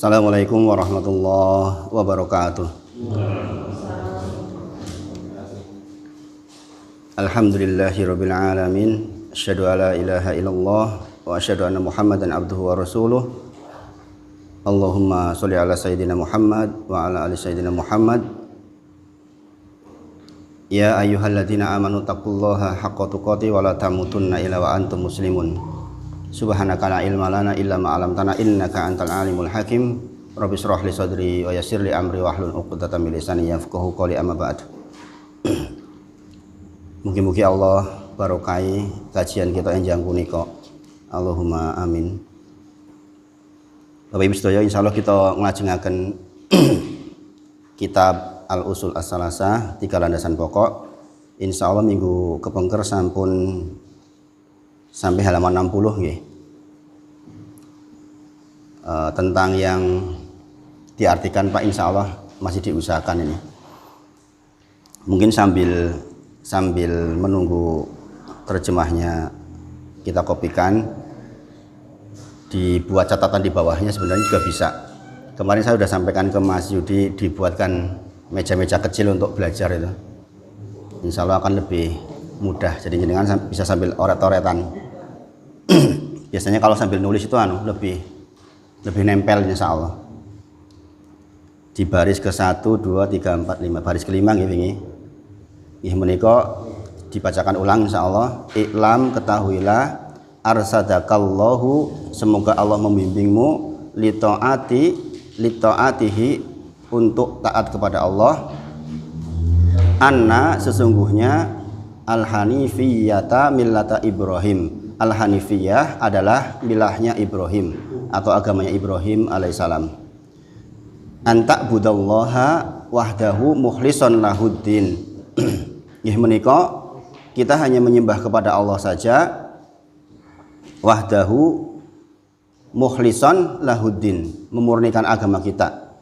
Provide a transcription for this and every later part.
Assalamualaikum warahmatullahi wabarakatuh. Alhamdulillahirabbil alamin. Asyhadu alla ilaha illallah wa asyhadu anna Muhammadan abduhu wa rasuluh. Allahumma sholli ala sayyidina Muhammad wa ala ali sayyidina Muhammad. Ya ayyuhalladzina amanu taqullaha haqqa tuqatih wa la tamutunna illa wa antum muslimun. Subhanaka la ilma lana illa ma 'allamtana innaka antal alimul hakim. Rabbi shrah li sadri wa yassir li amri wahlul 'uqdatam min lisani yafqahu qawli amma ba'd. Mugi-mugi Allah barokai kajian kita enjang punika. Allahumma amin. Bapak Ibu sedaya, insyaallah kita nglajengaken kitab Al-Usul As-Salasah, 3 landasan pokok. Insyaallah minggu kepengker sampun sampai halaman 60 nggih. Tentang yang diartikan Pak, insyaallah masih diusahakan ini. Mungkin sambil menunggu terjemahnya kita kopikan, dibuat catatan di bawahnya sebenarnya juga bisa. Kemarin saya sudah sampaikan ke Mas Yudi dibuatkan meja-meja kecil untuk belajar itu. Insyaallah akan lebih mudah, jadi jenengan bisa sambil oret-oretan. Biasanya kalau sambil nulis itu lebih nempel insyaallah. Di baris ke-1, 2, 3, 4, 5, baris kelima nggih. Nggih menika dibacakan ulang insyaallah. Iklam, ketahuilah, arsadakallahu, semoga Allah membimbingmu, litaatihi, untuk taat kepada Allah. Anna, sesungguhnya, al-hanifiyata millata Ibrahim. Al-hanifiyah adalah milahnya Ibrahim atau agamanya Ibrahim alaihissalam. Anta budallaha wahdahu mukhlishan lahuddin. Nggih menika kita hanya menyembah kepada Allah saja, wahdahu mukhlishan lahuddin, memurnikan agama kita.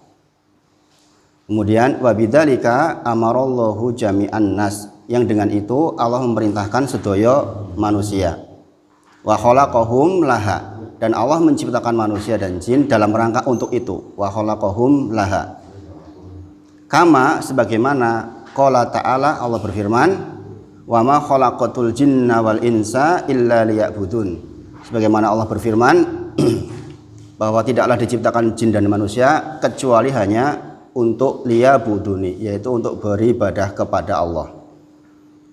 Kemudian wabidzalika amarallahu jami'an nas, yang dengan itu Allah memerintahkan sedaya manusia. Wa khalaqahum laha, dan Allah menciptakan manusia dan jin dalam rangka untuk itu. Wa khalaqahum laha. Kama, sebagaimana qala ta'ala, Allah berfirman, wa ma khalaqatul jinna wal insa illa liya'budun. Sebagaimana Allah berfirman bahwa tidaklah diciptakan jin dan manusia kecuali hanya untuk liya'buduni, yaitu untuk beribadah kepada Allah.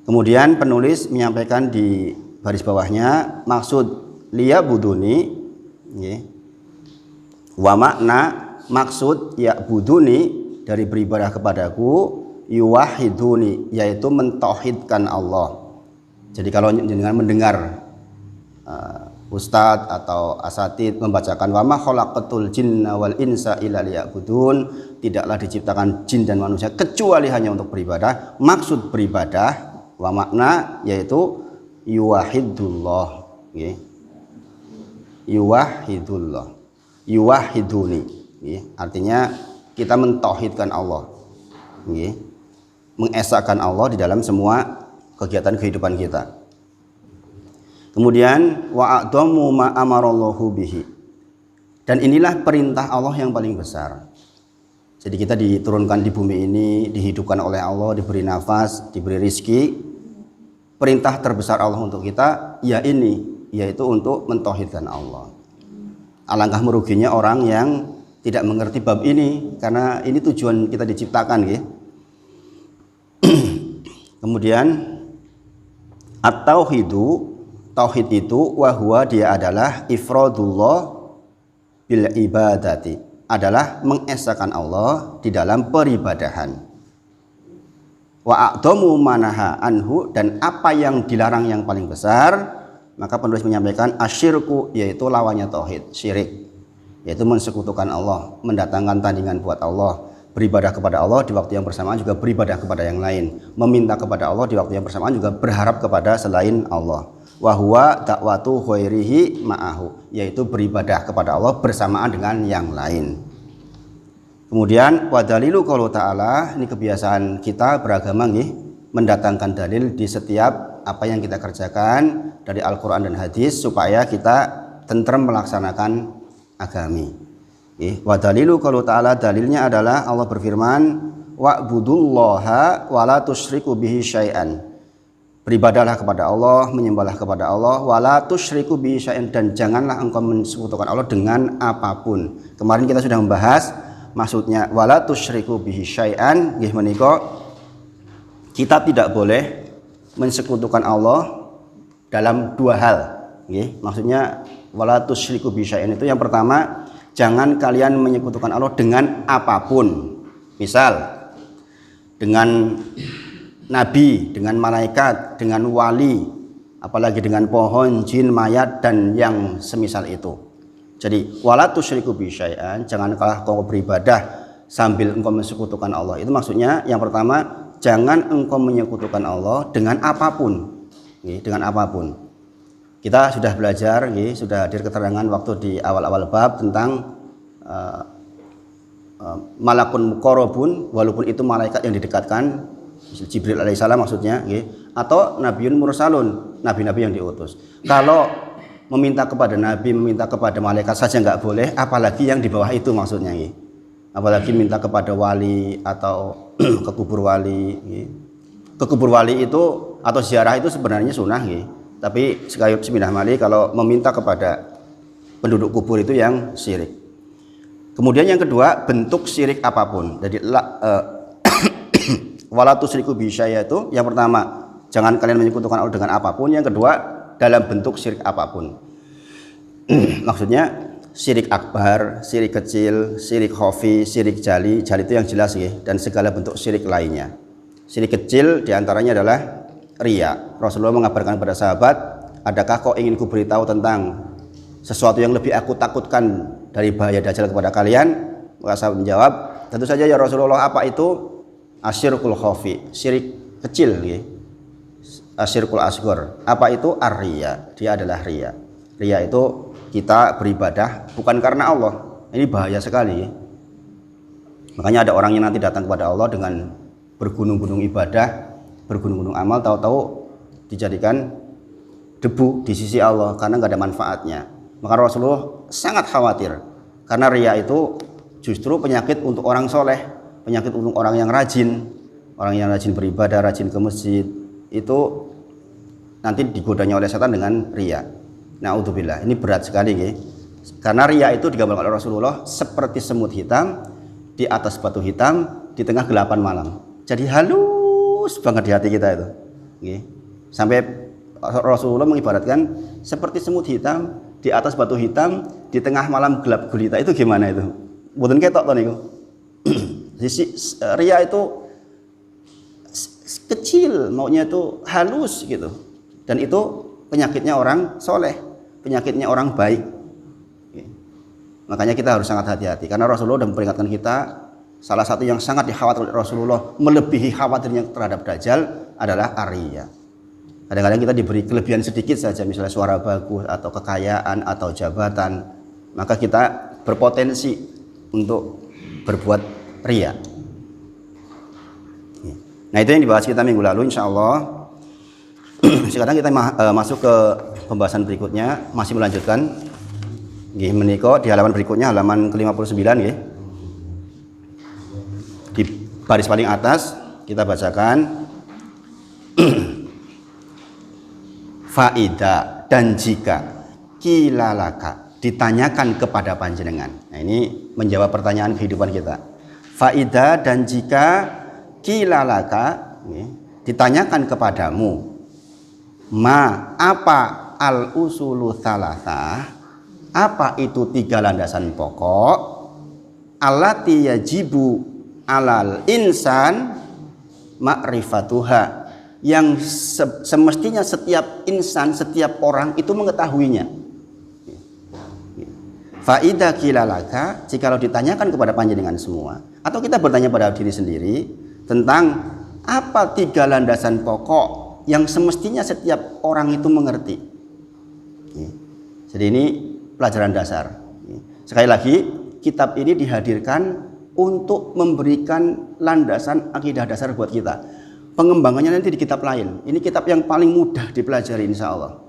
Kemudian penulis menyampaikan di baris bawahnya, maksud liya'buduni, wa makna maksud ya'buduni dari beribadah kepadaku, yuwahiduni, yaitu mentauhidkan Allah. Jadi kalau jenengan mendengar ustadz atau asatid membacakan wa ma khalaqatul jinna wal insa illa liya'budun, tidaklah diciptakan jin dan manusia kecuali hanya untuk beribadah, maksud beribadah wa makna yaitu yuwahidullah, yuwahidullah, yuwahiduni, artinya kita mentauhidkan Allah, mengesahkan Allah di dalam semua kegiatan kehidupan kita. Kemudian wa a'dhamu ma amarallahu bihi, dan inilah perintah Allah yang paling besar. Jadi kita diturunkan di bumi ini, dihidupkan oleh Allah, diberi nafas, diberi rizki. Perintah terbesar Allah untuk kita ya ini, yaitu untuk mentauhidkan Allah. Alangkah meruginya orang yang tidak mengerti bab ini, karena ini tujuan kita diciptakan, gitu. Kemudian at-tauhidu, tauhid itu wahwa, dia adalah ifradullah bil ibadati, adalah mengesahkan Allah di dalam peribadahan. Wa a'dhamu manaha anhu, dan apa yang dilarang yang paling besar, maka penulis menyampaikan asyirku, yaitu lawannya tauhid, syirik, yaitu mensekutukan Allah, mendatangkan tandingan buat Allah, beribadah kepada Allah di waktu yang bersamaan juga beribadah kepada yang lain, meminta kepada Allah di waktu yang bersamaan juga berharap kepada selain Allah. Wa huwa da'watu ghairihi ma'ahu, yaitu beribadah kepada Allah bersamaan dengan yang lain. Kemudian wadalilu qaulu ta'ala, ini kebiasaan kita beragama nggih, mendatangkan dalil di setiap apa yang kita kerjakan dari Al-Qur'an dan hadis supaya kita tentrem melaksanakan agami. Wa dalilu qaulu ta'ala, dalilnya adalah Allah berfirman, wa'budullaha wa la tusyriku bihi syai'an. Beribadahlah kepada Allah, menyembahlah kepada Allah, wa la tusyriku bihi syai'an, dan janganlah engkau mensekutukan Allah dengan apapun. Kemarin kita sudah membahas maksudnya wa la tusyriku bihi syai'an nggih menika kita tidak boleh mensekutukan Allah dalam dua hal nggih. Maksudnya wa la tusyriku bihi syai'an itu yang pertama, jangan kalian menyekutukan Allah dengan apapun. Misal dengan nabi, dengan malaikat, dengan wali, apalagi dengan pohon, jin, mayat, dan yang semisal itu. Jadi wala tusyriku bi syai'an, janganlah engkau beribadah sambil engkau mensekutukan Allah. Itu maksudnya yang pertama, jangan engkau menyekutukan Allah dengan apapun. Dengan apapun. Kita sudah belajar, sudah hadir keterangan waktu di awal-awal bab tentang malakun muqarrabun, walaupun itu malaikat yang didekatkan, Jibril alaihissalam maksudnya, atau nabiun mursalun, nabi-nabi yang diutus. Kalau meminta kepada nabi, meminta kepada malaikat saja nggak boleh, apalagi yang di bawah itu maksudnya, apalagi minta kepada wali atau ke kubur wali. Ke kubur wali itu atau ziarah itu sebenarnya sunnah, tapi sekali bismillah mali kalau meminta kepada penduduk kubur itu yang syirik. Kemudian yang kedua, bentuk syirik apapun. Jadi wala tusyriku bi syai'an itu yang pertama, jangan kalian menyekutukan Allah dengan apapun. Yang kedua, dalam bentuk syirik apapun. Maksudnya syirik akbar, syirik kecil, syirik khafi, syirik jali. Jali itu yang jelas dan segala bentuk syirik lainnya. Syirik kecil diantaranya adalah riya. Rasulullah mengabarkan kepada sahabat, adakah kau ingin kuberitahu tentang sesuatu yang lebih aku takutkan dari bahaya dajjal kepada kalian? Maka sahabat menjawab, tentu saja ya Rasulullah, apa itu? Asyirkul khafi, syirik kecil, asyirkul asghar. Apa itu? Ar-riya. Dia adalah riya. Riya itu kita beribadah bukan karena Allah. Ini bahaya sekali. Makanya ada orang yang nanti datang kepada Allah dengan bergunung-gunung ibadah, bergunung-gunung amal, tahu-tahu dijadikan debu di sisi Allah karena nggak ada manfaatnya. Maka Rasulullah sangat khawatir karena riya itu justru penyakit untuk orang soleh, penyakit untuk orang yang rajin beribadah, rajin ke masjid, itu nanti digodanya oleh setan dengan riya. Na'udzubillah, ini berat sekali karena riya itu digambarkan oleh Rasulullah seperti semut hitam di atas batu hitam di tengah gelapan malam. Jadi halus banget di hati kita itu. Sampai Rasulullah mengibaratkan seperti semut hitam di atas batu hitam di tengah malam gelap gulita. Itu gimana itu? Mboten ketok to niku. Riya itu kecil, maunya itu halus gitu. Dan itu penyakitnya orang soleh, penyakitnya orang baik. Makanya kita harus sangat hati-hati karena Rasulullah sudah memperingatkan kita. Salah satu yang sangat dikhawatirkan Rasulullah melebihi khawatirnya terhadap dajjal adalah riya. Kadang-kadang kita diberi kelebihan sedikit saja, misalnya suara bagus atau kekayaan atau jabatan, maka kita berpotensi untuk berbuat riya. Nah, itu yang dibahas kita minggu lalu, insya Allah. Sekarang kita masuk ke pembahasan berikutnya, masih melanjutkan. Menika di halaman berikutnya, halaman ke-59 . Di baris paling atas kita bacakan faida dan jika kilalaka, ditanyakan kepada panjenengan. Nah, ini menjawab pertanyaan kehidupan kita. Faida dan jika kilalaka, ditanyakan kepadamu, ma apa al usulu tsalatsa, apa itu tiga landasan pokok, allati yajibu alal insan ma'rifatuha, yang semestinya setiap insan, setiap orang itu mengetahuinya. Faida kilalaka, jikalau ditanyakan kepada panjenengan semua, atau kita bertanya pada diri sendiri tentang apa tiga landasan pokok yang semestinya setiap orang itu mengerti. Jadi ini pelajaran dasar. Sekali lagi, kitab ini dihadirkan untuk memberikan landasan akidah dasar buat kita. Pengembangannya nanti di kitab lain. Ini kitab yang paling mudah dipelajari insya Allah.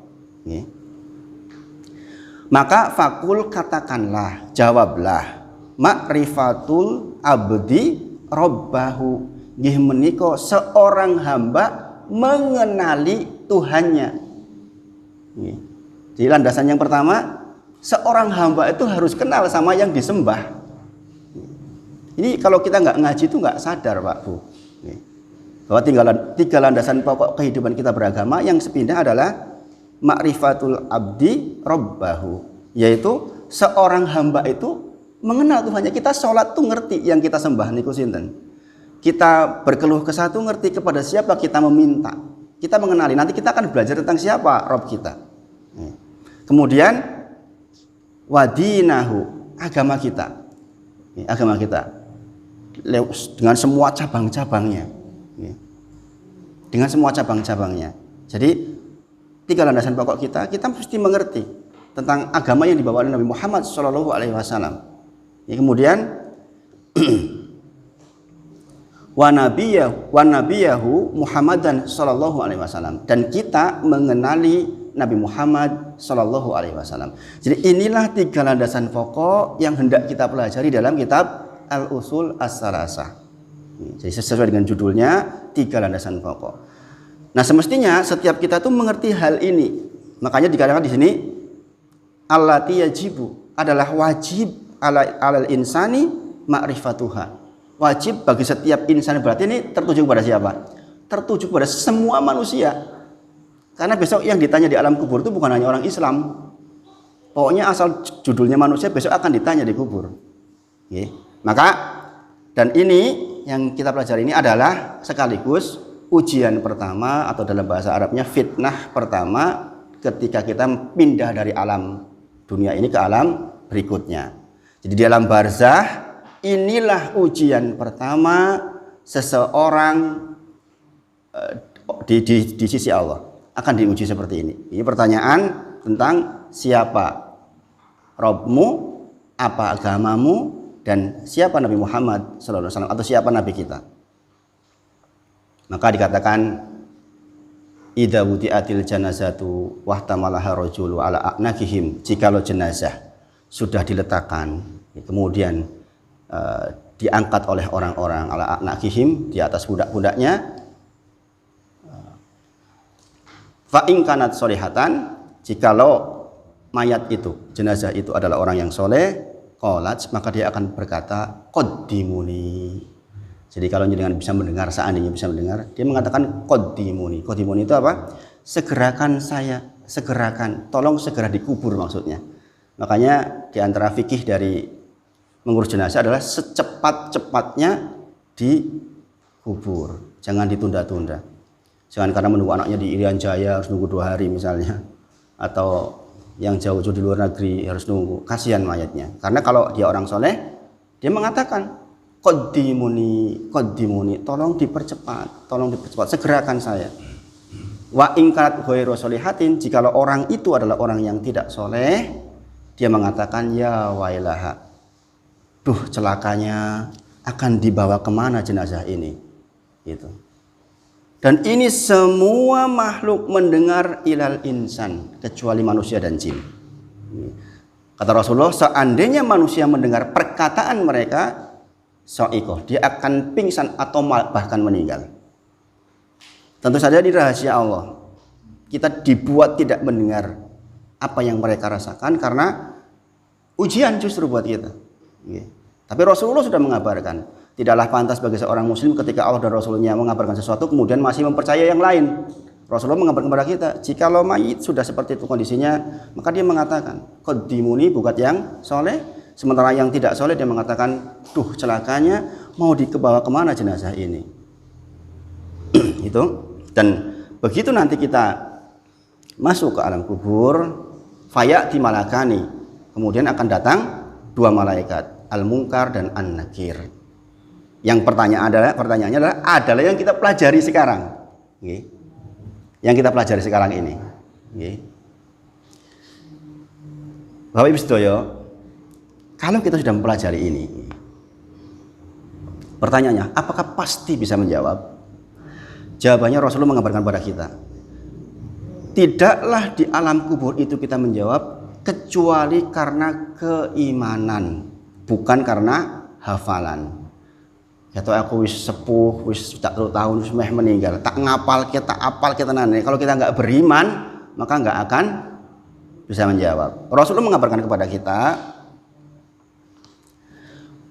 Maka fakul katakanlah, jawablah, ma'rifatul abdi rabbahu. Nggih menika seorang hamba mengenali Tuhannya. Nggih. Jadi landasan yang pertama, seorang hamba itu harus kenal sama yang disembah. Ini kalau kita nggak ngaji itu nggak sadar, Pak Bu. Nggih. Bahwa tiga landasan pokok kehidupan kita beragama yang sepindah adalah ma'rifatul abdi rabbahu, yaitu seorang hamba itu mengenal Tuhannya. Kita sholat tuh ngerti yang kita sembah niku sinten. Kita berkeluh kesah tuh ngerti kepada siapa kita meminta. Kita mengenali. Nanti kita akan belajar tentang siapa Rob kita. Kemudian wadinahu, agama kita. Agama kita dengan semua cabang-cabangnya. Dengan semua cabang-cabangnya. Jadi tiga landasan pokok kita mesti mengerti tentang agama yang dibawa oleh Nabi Muhammad SAW. Kemudian wa nabiyahu Muhammadan sallallahu alaihi wasallam, dan kita mengenali Nabi Muhammad sallallahu alaihi wasallam. Jadi inilah tiga landasan pokok yang hendak kita pelajari dalam kitab Al-Usul As-Salasah. Jadi sesuai dengan judulnya, tiga landasan pokok. Nah, semestinya setiap kita tuh mengerti hal ini. Makanya dikatakan di sini allati yajibu, adalah wajib alal insani ma'rifatuha. Wajib bagi setiap insan, berarti ini tertuju kepada siapa? Tertuju kepada semua manusia. Karena besok yang ditanya di alam kubur itu bukan hanya orang Islam. Pokoknya asal judulnya manusia besok akan ditanya di kubur. Oke. Maka dan ini yang kita pelajari ini adalah sekaligus ujian pertama, atau dalam bahasa Arabnya fitnah pertama ketika kita pindah dari alam dunia ini ke alam berikutnya. Jadi di alam barzah, inilah ujian pertama seseorang di sisi Allah, akan diuji seperti ini. Ini pertanyaan tentang siapa Rabbmu, apa agamamu, dan siapa Nabi Muhammad SAW, atau siapa Nabi kita. Maka dikatakan idza wudi'atil janazatu wahtamalaha rajulu ala a'naqihim, jikalau jenazah sudah diletakkan kemudian diangkat oleh orang-orang ala a'naqihim, di atas pundak-pundaknya, fa in kanat sholihatan, jikalau mayat itu, jenazah itu adalah orang yang soleh, qalat, maka dia akan berkata qaddimuni. Jadi kalau jenengan bisa mendengar, seandainya bisa mendengar, dia mengatakan qaddimuni. Qaddimuni itu apa? Segerakan saya, segerakan, tolong segera dikubur maksudnya. Makanya di antara fikih dari mengurus jenazah adalah secepat-cepatnya dikubur, jangan ditunda-tunda. Jangan karena menunggu anaknya di Irian Jaya harus nunggu 2 hari misalnya, atau yang jauh-jauh di luar negeri harus nunggu, kasihan mayatnya. Karena kalau dia orang soleh, dia mengatakan qaddimuni, qaddimuni, tolong dipercepat, segerakan saya. Wa in kanat ghairu sholihatin, jikalau orang itu adalah orang yang tidak soleh, dia mengatakan ya wailaha, duh celakanya, akan dibawa kemana jenazah ini, gitu. Dan ini semua makhluk mendengar ilal insan, kecuali manusia dan jin. Kata Rasulullah, seandainya manusia mendengar perkataan mereka, so'ikoh, dia akan pingsan atau bahkan meninggal. Tentu saja di rahasia Allah, kita dibuat tidak mendengar apa yang mereka rasakan karena ujian justru buat kita. Tapi Rasulullah sudah mengabarkan, tidaklah pantas bagi seorang muslim ketika Allah dan Rasulnya mengabarkan sesuatu kemudian masih mempercaya yang lain. Rasulullah mengabarkan kepada kita, jikalau mayit sudah seperti itu kondisinya, maka dia mengatakan qaddimuni, buat yang soleh. Sementara yang tidak soleh dia mengatakan, duh celakanya, mau dikebawa kemana jenazah ini. Itu. Dan begitu nanti kita masuk ke alam kubur, fayati malakani, kemudian akan datang 2 malaikat, Al-Munkar dan An-Nakir. Yang pertanyaannya adalah yang kita pelajari sekarang. Yang kita pelajari sekarang ini. Bapak Ibu sedaya, kalau kita sudah mempelajari ini, pertanyaannya, apakah pasti bisa menjawab? Jawabannya Rasulullah mengabarkan kepada kita, tidaklah di alam kubur itu kita menjawab kecuali karena keimanan bukan karena hafalan. Atau aku wis sepuh, wis tak tahun wis meh meninggal, tak ngapal kita apal kita tenan. Kalau kita nggak beriman, maka nggak akan bisa menjawab. Rasulullah mengabarkan kepada kita,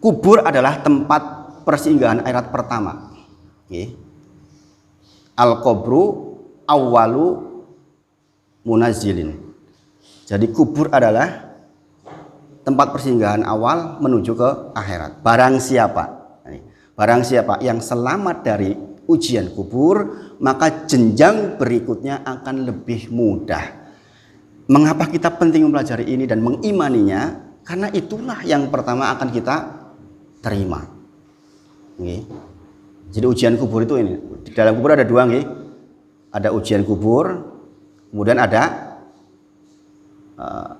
kubur adalah tempat persinggahan akhirat pertama. Al-qabru awwalu munazzilin. Jadi kubur adalah tempat persinggahan awal menuju ke akhirat. Barang siapa yang selamat dari ujian kubur, maka jenjang berikutnya akan lebih mudah. Mengapa kita penting mempelajari ini dan mengimaninya? Karena itulah yang pertama akan kita terima. Jadi ujian kubur itu ini. Di dalam kubur ada dua, ada ujian kubur, kemudian ada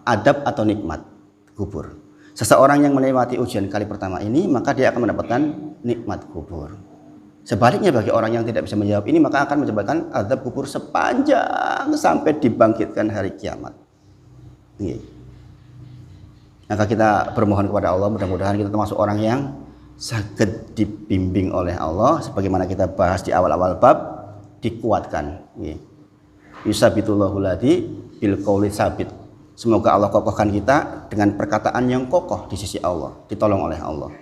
adab atau nikmat kubur. Seseorang yang melewati ujian kali pertama ini, maka dia akan mendapatkan nikmat kubur. Sebaliknya bagi orang yang tidak bisa menjawab ini, maka akan mendapatkan azab kubur sepanjang sampai dibangkitkan hari kiamat. Maka kita bermohon kepada Allah, mudah-mudahan kita termasuk orang yang saged dibimbing oleh Allah, sebagaimana kita bahas di awal-awal bab, dikuatkan. Yusabitullahu ladi bil qauli sabit. Semoga Allah kokohkan kita dengan perkataan yang kokoh di sisi Allah, ditolong oleh Allah.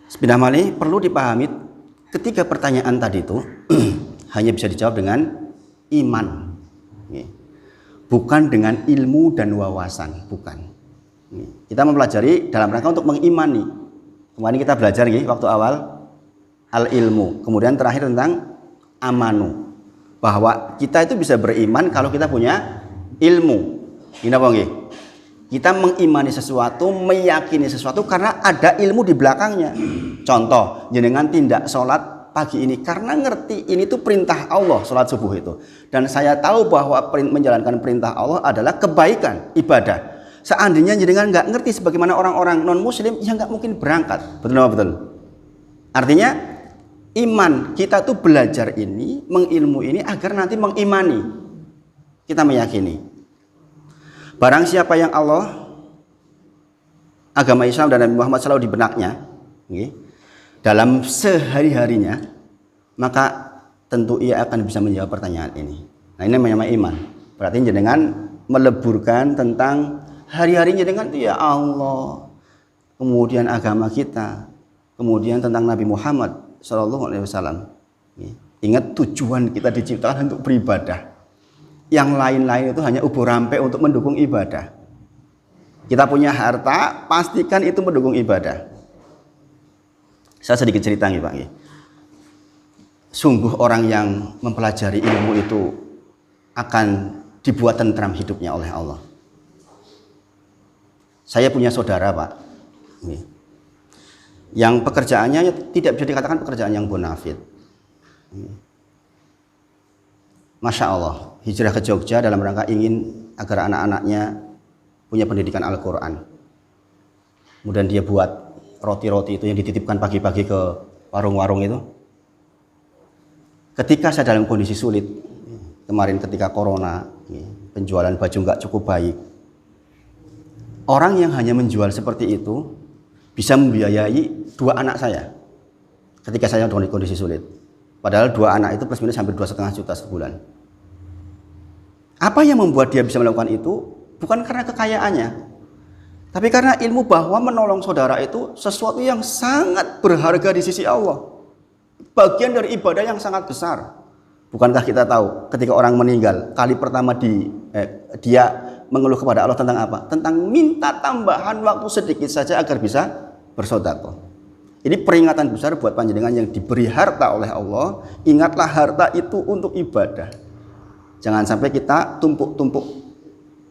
Sepindah malih perlu dipahami ketiga pertanyaan tadi itu hanya bisa dijawab dengan iman, bukan dengan ilmu dan wawasan, bukan. Kita mempelajari dalam rangka untuk mengimani. Kemarin kita belajar waktu awal al-ilmu, kemudian terakhir tentang amanu, bahwa kita itu bisa beriman kalau kita punya ilmu. Ini apa nggih? Kita mengimani sesuatu, meyakini sesuatu karena ada ilmu di belakangnya. Contoh, jenengan tindak sholat pagi ini karena ngerti ini tuh perintah Allah, sholat subuh itu. Dan saya tahu bahwa menjalankan perintah Allah adalah kebaikan, ibadah. Seandainya jenengan nggak ngerti sebagaimana orang-orang non muslim, ya nggak mungkin berangkat. Betul nggak betul? Artinya iman kita tuh belajar ini, mengilmu ini agar nanti mengimani. Kita meyakini. Barang siapa yang Allah, agama Islam dan Nabi Muhammad SAW di benaknya, dalam sehari-harinya, maka tentu ia akan bisa menjawab pertanyaan ini. Nah, ini namanya iman. Berarti jenengan meleburkan tentang hari-harinya dengan ya Allah, kemudian agama kita, kemudian tentang Nabi Muhammad SAW. Ingat tujuan kita diciptakan untuk beribadah. Yang lain-lain itu hanya ubur rampe untuk mendukung ibadah. Kita punya harta, pastikan itu mendukung ibadah. Saya sedikit cerita nih Pak. Sungguh orang yang mempelajari ilmu itu akan dibuat tentram hidupnya oleh Allah. Saya punya saudara Pak, yang pekerjaannya tidak bisa dikatakan pekerjaan yang bonafit. Masya Allah, hijrah ke Jogja dalam rangka ingin agar anak-anaknya punya pendidikan Al-Quran. Kemudian dia buat roti-roti itu yang dititipkan pagi-pagi ke warung-warung itu. Ketika saya dalam kondisi sulit, kemarin ketika corona, penjualan baju nggak cukup baik. Orang yang hanya menjual seperti itu bisa membiayai 2 anak saya ketika saya dalam kondisi sulit. Padahal 2 anak itu plus minus hampir 2,5 juta sebulan. Apa yang membuat dia bisa melakukan itu? Bukan karena kekayaannya, tapi karena ilmu bahwa menolong saudara itu sesuatu yang sangat berharga di sisi Allah. Bagian dari ibadah yang sangat besar. Bukankah kita tahu ketika orang meninggal, kali pertama dia mengeluh kepada Allah tentang apa? Tentang minta tambahan waktu sedikit saja agar bisa bersedekah. Ini peringatan besar buat panjenengan yang diberi harta oleh Allah. Ingatlah harta itu untuk ibadah. Jangan sampai kita tumpuk-tumpuk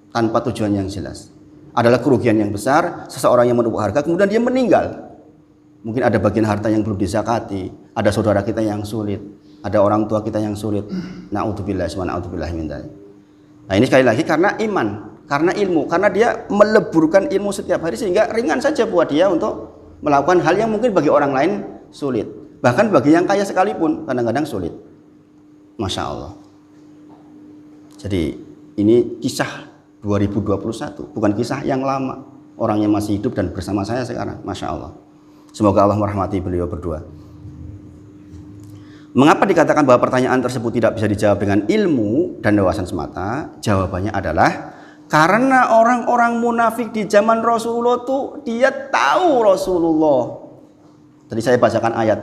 tanpa tujuan yang jelas. Adalah kerugian yang besar seseorang yang menumpuk harta kemudian dia meninggal. Mungkin ada bagian harta yang belum dizakati, ada saudara kita yang sulit, ada orang tua kita yang sulit. Na'udzubillah wa na'udzubillah min dzalik. Nah, ini sekali lagi karena iman, karena ilmu, karena dia meleburkan ilmu setiap hari sehingga ringan saja buat dia untuk melakukan hal yang mungkin bagi orang lain sulit. Bahkan bagi yang kaya sekalipun kadang-kadang sulit. Masya Allah. Jadi ini kisah 2021, bukan kisah yang lama. Orangnya masih hidup dan bersama saya sekarang, Masya Allah. Semoga Allah merahmati beliau berdua. Mengapa dikatakan bahwa pertanyaan tersebut tidak bisa dijawab dengan ilmu dan wawasan semata? Jawabannya adalah karena orang-orang munafik di zaman Rasulullah tuh dia tahu Rasulullah. Tadi saya bacakan ayat,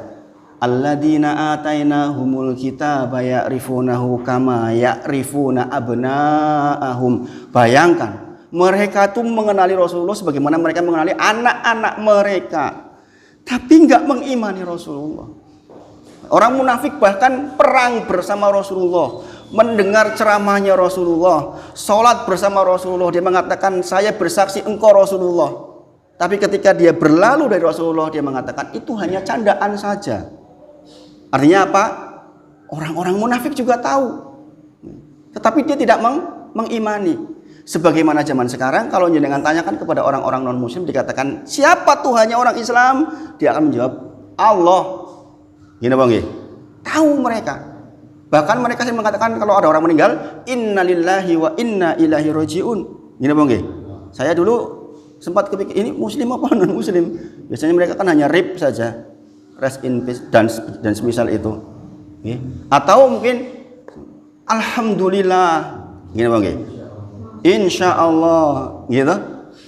alladzina atainahumul kitaba ya'rifunahu kama ya'rifuna abna'ahum. Bayangkan, mereka tuh mengenali Rasulullah sebagaimana mereka mengenali anak-anak mereka, tapi nggak mengimani Rasulullah. Orang munafik bahkan perang bersama Rasulullah, mendengar ceramahnya Rasulullah, sholat bersama Rasulullah. Dia mengatakan, saya bersaksi engkau Rasulullah. Tapi ketika dia berlalu dari Rasulullah, dia mengatakan itu hanya candaan saja. Artinya apa? Orang-orang munafik juga tahu, tetapi dia tidak mengimani. Sebagaimana zaman sekarang, kalau jenengan tanyakan kepada orang-orang non-muslim, dikatakan siapa Tuhannya orang Islam, dia akan menjawab Allah. Gini bang, tahu mereka. Bahkan mereka sering mengatakan kalau ada orang meninggal, innalillahi wa inna ilaihi rajiun. Gini bang, saya dulu sempat kepikir ini muslim apa non muslim. Biasanya mereka kan hanya rib saja, rest in peace dan semisal itu. Atau mungkin alhamdulillah, gini bang, insya Allah, gitu.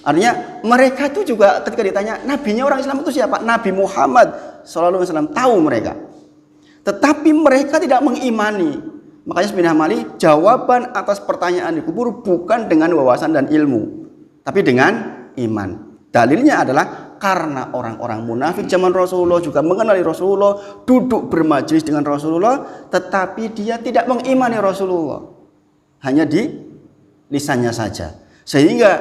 Artinya mereka itu juga ketika ditanya nabinya orang Islam itu siapa, Nabi Muhammad Sallallahu Alaihi Wasallam, tahu mereka, tetapi mereka tidak mengimani. Makanya sebenarnya Mali, jawaban atas pertanyaan di kubur bukan dengan wawasan dan ilmu, tapi dengan iman. Dalilnya adalah karena orang-orang munafik zaman Rasulullah juga mengenali Rasulullah, duduk bermajelis dengan Rasulullah, tetapi dia tidak mengimani Rasulullah, hanya di lisannya saja. Sehingga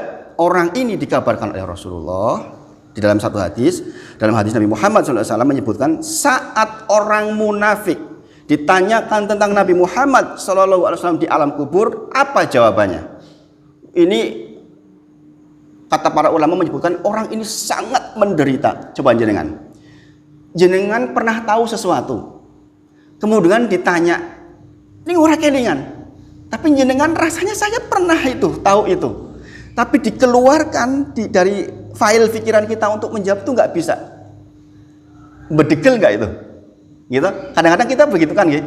orang ini dikabarkan oleh Rasulullah di dalam satu hadis, dalam hadis Nabi Muhammad SAW menyebutkan, saat orang munafik ditanyakan tentang Nabi Muhammad SAW di alam kubur, apa jawabannya? Ini kata para ulama menyebutkan orang ini sangat menderita. Coba jenengan pernah tahu sesuatu, kemudian ditanya, ini ora kelingan, tapi jenengan rasanya saya pernah itu, tahu itu, tapi dikeluarkan dari file pikiran kita untuk menjawab itu nggak bisa. Bedegel nggak itu? Gitu. Kadang-kadang kita begitu kan, gitu.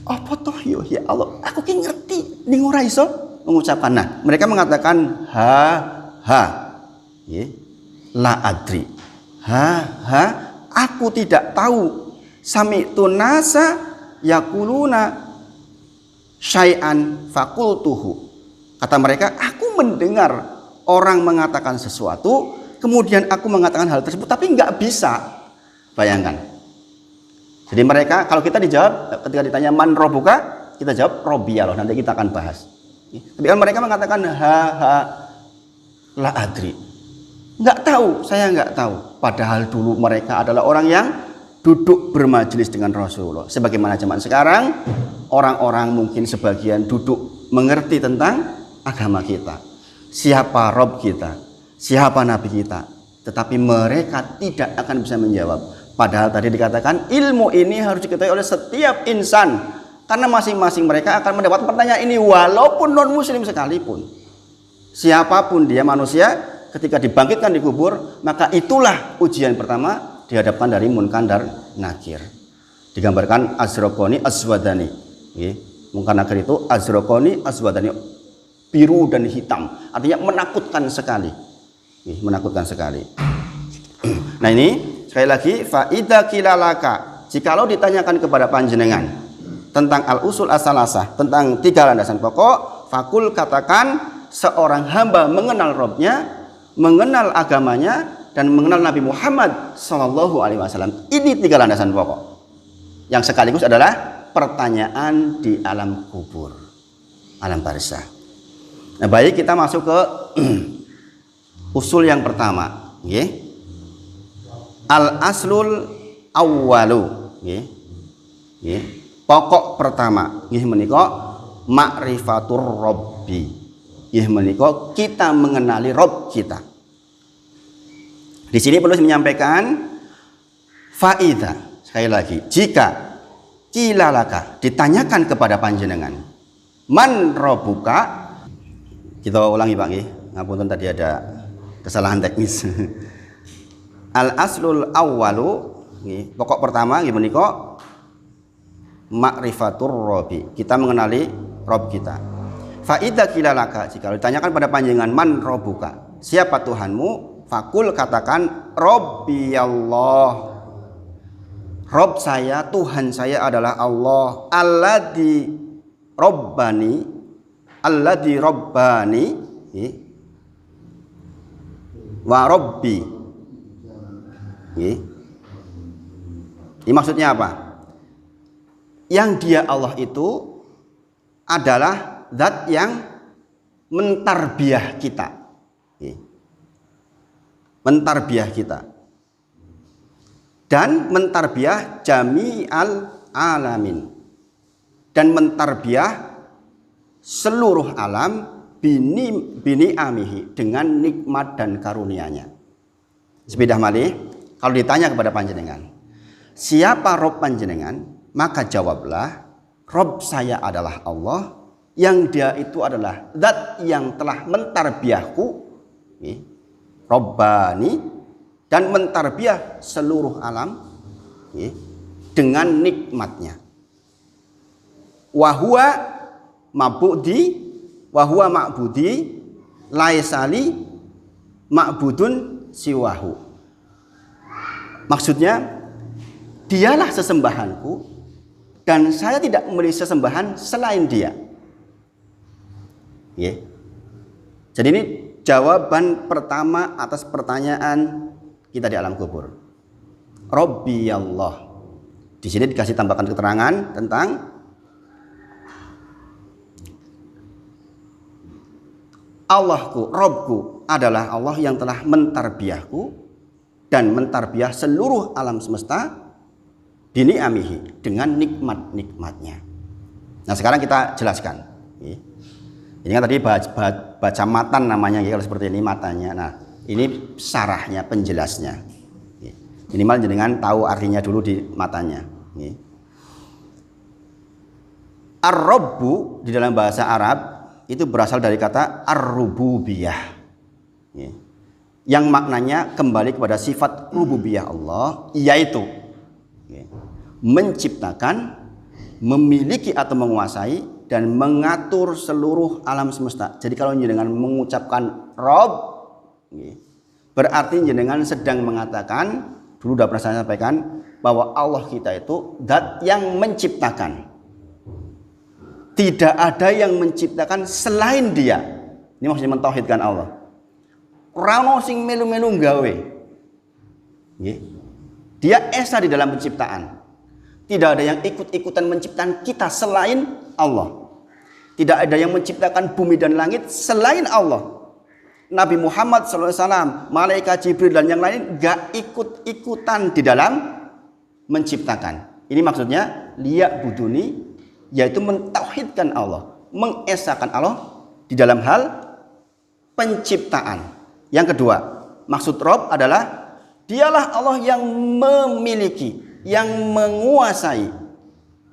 Apa toh yo ya Allah, aku ki ngerti, ning ora iso mengucapkan. Nah, mereka mengatakan la adri. Aku tidak tahu. Sami'tu nasa yaquluna syai'an fakultuhu. Kata mereka, aku mendengar orang mengatakan sesuatu, kemudian aku mengatakan hal tersebut, tapi nggak bisa. Bayangkan. Jadi mereka, kalau kita dijawab, ketika ditanya man robuka, kita jawab Robbi Allah. Nanti kita akan bahas. Tapi kan mereka mengatakan la adri. Nggak tahu, saya nggak tahu. Padahal dulu mereka adalah orang yang duduk bermajelis dengan Rasulullah. Sebagaimana zaman sekarang, orang-orang mungkin sebagian duduk mengerti tentang agama kita, siapa Rob kita, siapa Nabi kita, tetapi mereka tidak akan bisa menjawab. Padahal tadi dikatakan ilmu ini harus diketahui oleh setiap insan, karena masing-masing mereka akan mendapat pertanyaan ini walaupun non muslim sekalipun. Siapapun dia manusia, ketika dibangkitkan di kubur, maka itulah ujian pertama dihadapkan dari Munkar dan Nakir. Digambarkan azraqani aswadani. Munkar Nakir itu azraqani aswadani, biru dan hitam, artinya menakutkan sekali. Menakutkan sekali. Nah ini sekali lagi, faida kilalaka, jikalau ditanyakan kepada panjenengan tentang al-usul as-salasah, tentang 3 landasan pokok, fakul katakan, seorang hamba mengenal Robnya, mengenal agamanya, dan mengenal Nabi Muhammad Sallallahu Alaihi Wasallam. Ini 3 landasan pokok yang sekaligus adalah pertanyaan di alam kubur, alam barzah. Nah, baik, kita masuk ke usul yang pertama, al-aslul awwalu, pokok pertama, menika ma'rifatur Rabbi, menika kita mengenali Rabb kita. Di sini perlu menyampaikan faida, sekali lagi, jika kilalaka ditanyakan kepada panjenengan man rabbuka, Kita ulangi Pak nggih. Ngapunten tadi ada kesalahan teknis. Al aslul awwalu nggih, pokok pertama nggih menika ma'rifatur rabbi. Kita mengenali Rabb kita. Fa idza qila laka, jika ditanyakan pada panjenengan man rabbuka, siapa Tuhanmu? Fakul katakan Rabbi Allah. Rabb saya, Tuhan saya adalah Allah. Alladzi rabbani wa rabbi. Ini maksudnya apa? Yang dia Allah itu adalah zat yang mentarbiah kita. Mentarbiah kita. Dan mentarbiah jami'al alamin. Dan mentarbiah seluruh alam bini amihi, dengan nikmat dan karunia-Nya. Sepidah malih, kalau ditanya kepada panjenengan, siapa Rabb panjenengan? Maka jawablah, Rabb saya adalah Allah, yang dia itu adalah zat yang telah mentarbiahku, Rabbani, dan mentarbiah seluruh alam dengan nikmatnya. Wahwa ma'budi laisali ma'budun siwahu. Maksudnya, dialah sesembahanku dan saya tidak memiliki sesembahan selain dia. Jadi ini jawaban pertama atas pertanyaan kita di alam kubur. Rabbi Allah. Di sini dikasih tambahkan keterangan tentang Allahku, Rabbku adalah Allah yang telah mentarbiahku dan mentarbiah seluruh alam semesta bini'amihi, dengan nikmat-nikmatnya. Nah sekarang kita jelaskan. Ini kan tadi baca matan namanya, kalau seperti ini matanya. Nah ini syarahnya, penjelasnya. Minimal jenengan tahu artinya dulu di matanya. Ar-Rabbu di dalam bahasa Arab itu berasal dari kata ar-rububiyah, yang maknanya kembali kepada sifat rububiyah Allah, yaitu menciptakan, memiliki atau menguasai, dan mengatur seluruh alam semesta. Jadi kalau jenengan mengucapkan Rabb, berarti jenengan sedang mengatakan, dulu sudah pernah saya sampaikan, bahwa Allah kita itu zat yang menciptakan. Tidak ada yang menciptakan selain dia. Ini maksudnya mentauhidkan Allah. Ora ono sing melu-melu gawe. Dia esa di dalam penciptaan. Tidak ada yang ikut-ikutan menciptakan kita selain Allah. Tidak ada yang menciptakan bumi dan langit selain Allah. Nabi Muhammad SAW, malaikat Jibril dan yang lain gak ikut-ikutan di dalam menciptakan. Ini maksudnya liya buduni, yaitu mentauhidkan Allah, mengesakan Allah di dalam hal penciptaan. Yang kedua, maksud Rabb adalah dialah Allah yang memiliki, yang menguasai.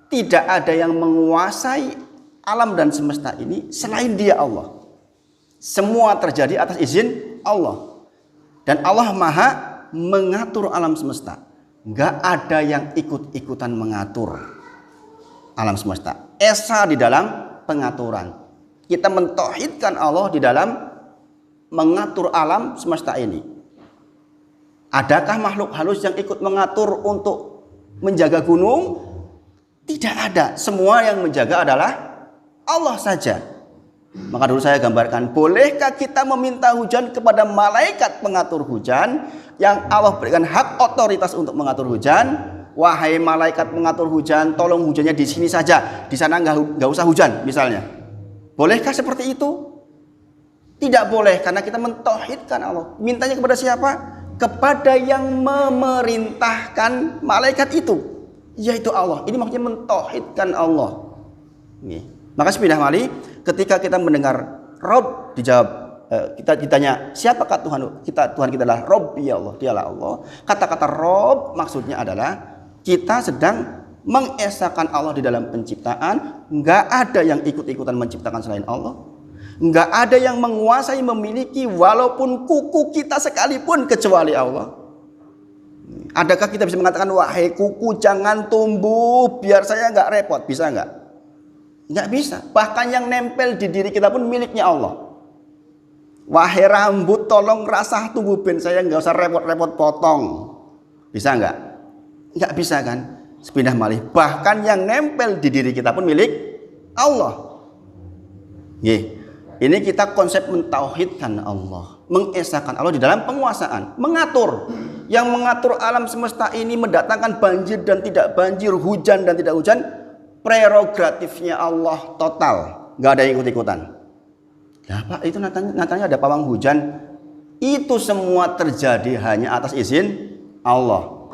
Tidak ada yang menguasai alam dan semesta ini selain dia Allah. Semua terjadi atas izin Allah. Dan Allah maha mengatur alam semesta. Gak ada yang ikut-ikutan mengatur alam semesta. Esa di dalam pengaturan. Kita mentauhidkan Allah di dalam mengatur alam semesta ini. Adakah makhluk halus yang ikut mengatur untuk menjaga gunung? Tidak ada. Semua yang menjaga adalah Allah saja. Maka dulu saya gambarkan, bolehkah kita meminta hujan kepada malaikat pengatur hujan yang Allah berikan hak otoritas untuk mengatur hujan? Wahai malaikat pengatur hujan, tolong hujannya di sini saja, di sana nggak usah hujan, misalnya. Bolehkah seperti itu? Tidak boleh, karena kita mentauhidkan Allah. Mintanya kepada siapa? Kepada yang memerintahkan malaikat itu, yaitu Allah. Ini maksudnya mentauhidkan Allah. Maka sepidah mali, ketika kita mendengar Rabb, dijawab, kita ditanya siapakah Tuhan kita? Tuhan kita adalah Rabbi Allah, dialah Allah. Kata-kata Rabb maksudnya adalah kita sedang mengesahkan Allah di dalam penciptaan. Nggak ada yang ikut-ikutan menciptakan selain Allah. Enggak ada yang menguasai, memiliki walaupun kuku kita sekalipun kecuali Allah. Adakah kita bisa mengatakan, wahai kuku jangan tumbuh biar saya enggak repot? Bisa enggak? Enggak bisa. Bahkan yang nempel di diri kita pun miliknya Allah. Wahai rambut tolong rasah tumbuh ben saya enggak usah repot-repot potong. Bisa enggak? Enggak bisa kan? Sepindah malih. Bahkan yang nempel di diri kita pun milik Allah. Ini kita konsep mentauhidkan Allah, mengesahkan Allah di dalam penguasaan, mengatur. Yang mengatur alam semesta ini, mendatangkan banjir dan tidak banjir, hujan dan tidak hujan, prerogatifnya Allah total, nggak ada yang ikut-ikutan. Nah, Pak, itu nyatanya ada pawang hujan, itu semua terjadi hanya atas izin Allah.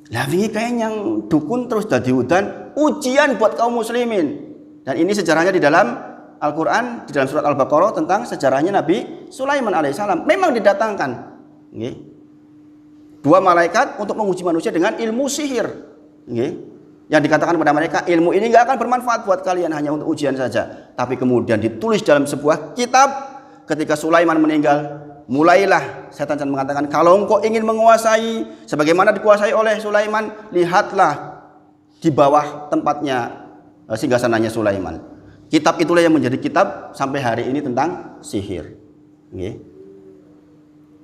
Lah ini kayak yang dukun terus jadi hujan, ujian buat kaum muslimin. Dan ini sejarahnya di dalam Al-Quran, di dalam surat Al-Baqarah tentang sejarahnya Nabi Sulaiman alaihissalam. Memang didatangkan dua malaikat untuk menguji manusia dengan ilmu sihir. Yang dikatakan kepada mereka, ilmu ini nggak akan bermanfaat buat kalian, hanya untuk ujian saja. Tapi kemudian ditulis dalam sebuah kitab. Ketika Sulaiman meninggal, mulailah setan mengatakan, kalau engkau ingin menguasai sebagaimana dikuasai oleh Sulaiman, lihatlah di bawah tempatnya singgasananya Sulaiman. Kitab itulah yang menjadi kitab sampai hari ini tentang sihir.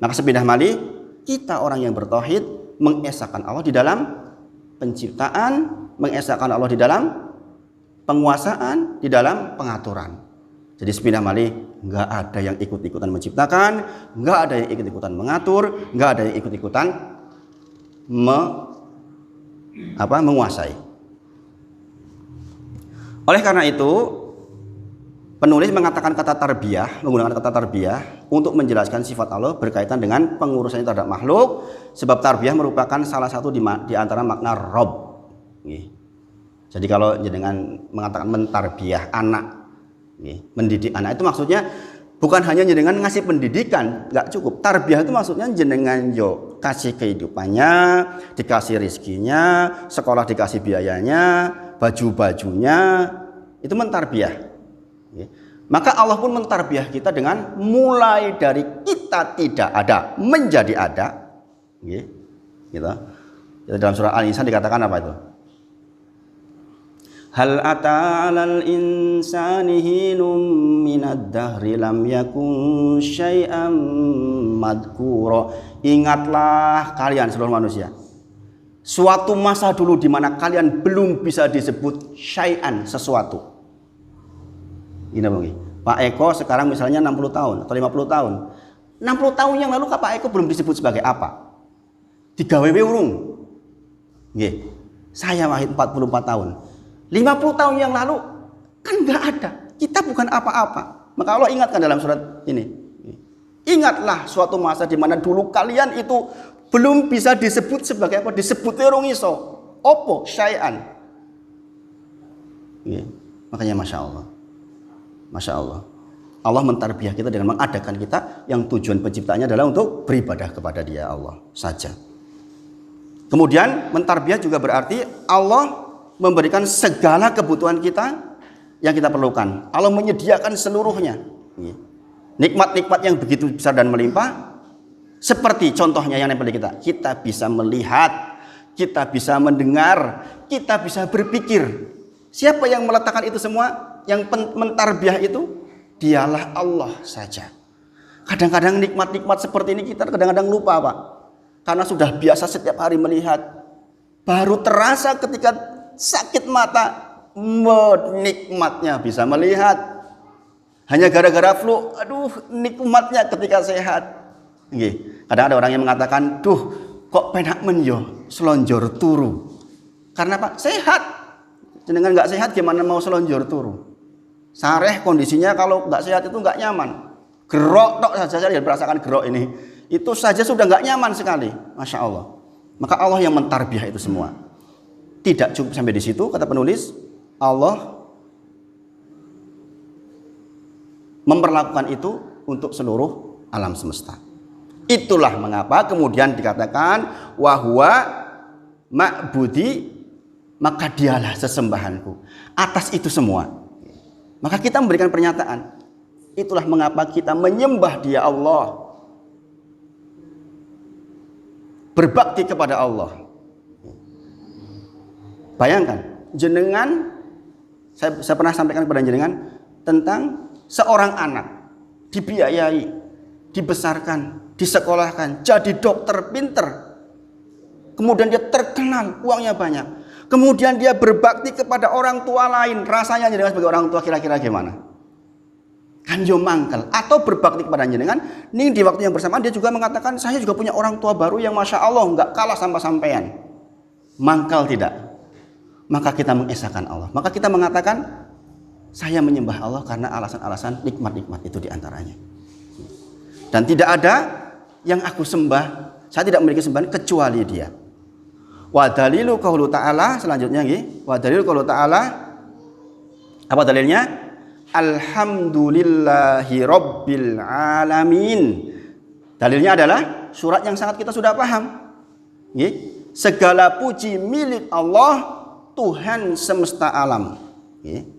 Maka sepindah malih, kita orang yang bertauhid mengesahkan Allah di dalam penciptaan, mengesahkan Allah di dalam penguasaan, di dalam pengaturan. Jadi sepindah malih, nggak ada yang ikut-ikutan menciptakan, nggak ada yang ikut-ikutan mengatur, nggak ada yang ikut-ikutan menguasai. Oleh karena itu, penulis mengatakan kata tarbiyah, menggunakan kata tarbiyah untuk menjelaskan sifat Allah berkaitan dengan pengurusannya terhadap makhluk, sebab tarbiyah merupakan salah satu di antara makna Rob. Jadi kalau dengan mengatakan mentarbiyah anak, mendidik anak itu maksudnya bukan hanya jenengan ngasih pendidikan, nggak cukup. Tarbiyah itu maksudnya jenengan yo kasih kehidupannya, dikasih rizkinya, sekolah dikasih biayanya, baju-bajunya, itu mentarbiyah. Maka Allah pun mentarbiyah kita dengan mulai dari kita tidak ada menjadi ada. Gitu. Dalam surah Al-Insan dikatakan apa itu? Hal ata 'alal insani hinum minad dahri lam yakun syai'am madhkura. Ingatlah kalian seluruh manusia, suatu masa dulu di mana kalian belum bisa disebut syai'an, sesuatu. Ini bang, Pak Eko sekarang misalnya 60 tahun atau 50 tahun. 60 tahun yang lalu Pak Eko belum disebut sebagai apa? 3 urung. Saya Wahid 44 tahun. 50 tahun yang lalu kan nggak ada. Kita bukan apa-apa. Maka Allah ingatkan dalam surat ini. Ingatlah suatu masa di mana dulu kalian itu belum bisa disebut sebagai apa? Disebut urung iso. Opo syai'an. Makanya Masya Allah. Masya Allah. Allah mentarbiyah kita dengan mengadakan kita yang tujuan penciptanya adalah untuk beribadah kepada Dia Allah saja. Kemudian mentarbiyah juga berarti Allah memberikan segala kebutuhan kita yang kita perlukan. Allah menyediakan seluruhnya. Nikmat-nikmat yang begitu besar dan melimpah. Seperti contohnya yang nempel di kita. Kita bisa melihat, kita bisa mendengar, kita bisa berpikir. Siapa yang meletakkan itu semua? Yang mentarbiyah itu dialah Allah saja. Kadang-kadang nikmat-nikmat seperti ini kita kadang-kadang lupa, Pak. Karena sudah biasa setiap hari melihat. Baru terasa ketika sakit mata, nikmatnya bisa melihat. Hanya gara-gara flu, aduh nikmatnya ketika sehat. Kadang ada orang yang mengatakan, duh kok penak men yo selonjor turu. Karena Pak sehat. Jenengan nggak sehat gimana mau selonjor turu? Sareh kondisinya kalau nggak sehat itu nggak nyaman. Gerok tok saja saya merasakan gerok ini. Itu saja sudah nggak nyaman sekali. Masya Allah. Maka Allah yang mentarbiyah itu semua. Tidak cukup sampai di situ, kata penulis. Allah memperlakukan itu untuk seluruh alam semesta. Itulah mengapa kemudian dikatakan wahwa ma'budi, maka dialah sesembahanku. Atas itu semua maka kita memberikan pernyataan, Itulah mengapa kita menyembah Dia Allah. Berbakti kepada Allah. Bayangkan, jenengan, saya pernah sampaikan kepada jenengan tentang seorang anak dibiayai, dibesarkan, disekolahkan, jadi dokter pinter. Kemudian dia terkenal, uangnya banyak. Kemudian dia berbakti kepada orang tua lain. Rasanya jenengan sebagai orang tua kira-kira gimana? Kan yo mangkel. Atau berbakti kepada jenengan, nih di waktu yang bersamaan dia juga mengatakan, saya juga punya orang tua baru yang Masya Allah nggak kalah sama sampean. Mangkal tidak? Maka kita mengesahkan Allah. Maka kita mengatakan, saya menyembah Allah karena alasan-alasan nikmat-nikmat itu diantaranya. Dan tidak ada yang aku sembah, saya tidak memiliki sembahan kecuali Dia. Wa dalilu qaulu ta'ala, selanjutnya nggih. Wa dalilu qaulu ta'ala, apa dalilnya? Alhamdulillahi rabbil alamin. Dalilnya adalah surat yang sangat kita sudah paham. Nggih. Segala puji milik Allah, Tuhan semesta alam. Nggih.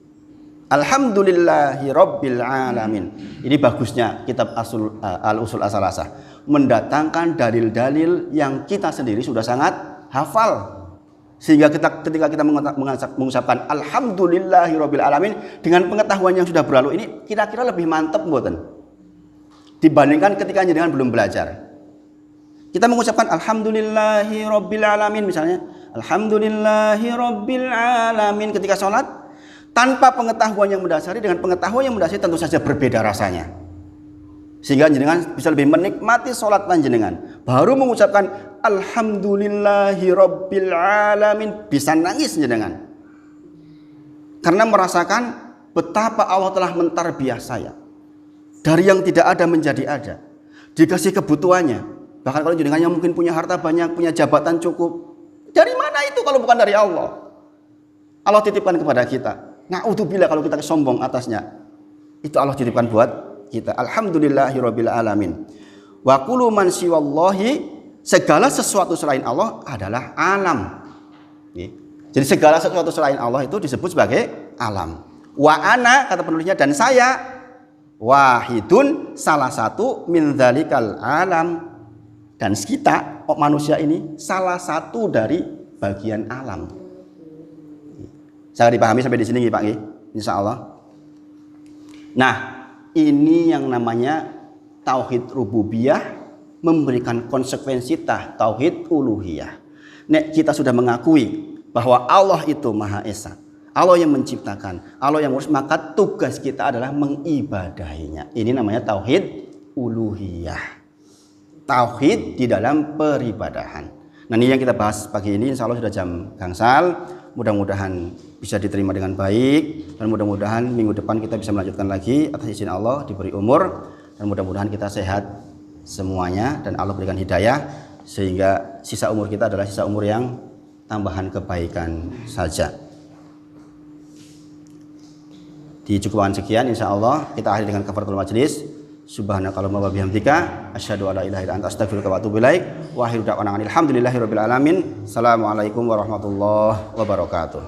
Alhamdulillahi rabbil alamin. Ini bagusnya kitab Al-Usul As-Salasah, mendatangkan dalil-dalil yang kita sendiri sudah sangat hafal. Sehingga ketika kita mengucapkan Alhamdulillahirabbil alamin dengan pengetahuan yang sudah berlalu ini kira-kira lebih mantap mboten? Dibandingkan ketika jenengan belum belajar. Kita mengucapkan Alhamdulillahirabbil alamin misalnya, Alhamdulillahirabbil alamin ketika sholat, tanpa pengetahuan yang mendasari dengan pengetahuan yang mendasari tentu saja berbeda rasanya. Sehingga jenengan bisa lebih menikmati sholat panjenengan. Baru mengucapkan Alhamdulillahi Rabbil Alamin, bisa nangis jenengan. Karena merasakan betapa Allah telah mentarbiah saya. Dari yang tidak ada menjadi ada. Dikasih kebutuhannya. Bahkan kalau jenengannya mungkin punya harta banyak, punya jabatan cukup. Dari mana itu kalau bukan dari Allah? Allah titipkan kepada kita. Na'udzubillah kalau kita sombong atasnya. Itu Allah titipkan buat kita. Alhamdulillahirabbil alamin. Wa kullu man siwallahi, segala sesuatu selain Allah adalah alam. Jadi segala sesuatu selain Allah itu disebut sebagai alam. Wa ana, kata penulisnya, dan saya wahidun, salah satu min dzalikal alam. Dan kita manusia ini salah satu dari bagian alam. Saya dipahami sampai di sini Pak nggih, insyaallah. Nah, ini yang namanya tauhid rububiyah memberikan konsekuensi tauhid uluhiyah. Nek kita sudah mengakui bahwa Allah itu Maha Esa, Allah yang menciptakan, Allah yang ngurus, maka tugas kita adalah mengibadahinya. Ini namanya tauhid uluhiyah. Tauhid di dalam peribadahan. Nah, ini yang kita bahas pagi ini, insya Allah sudah jam gangsal. Mudah-mudahan bisa diterima dengan baik, dan mudah-mudahan minggu depan kita bisa melanjutkan lagi atas izin Allah, diberi umur, dan mudah-mudahan kita sehat semuanya dan Allah berikan hidayah sehingga sisa umur kita adalah sisa umur yang tambahan kebaikan saja. Di cukupan sekian, insya Allah kita akhiri dengan kafaratul majlis. Subhanakallahumma wa bihamdika asyhadu an la ilaha illa anta astaghfiruka wa atubu ilaik. Wa akhiru da'wana alhamdulillahirabbil alamin. Assalamualaikum warahmatullahi wabarakatuh.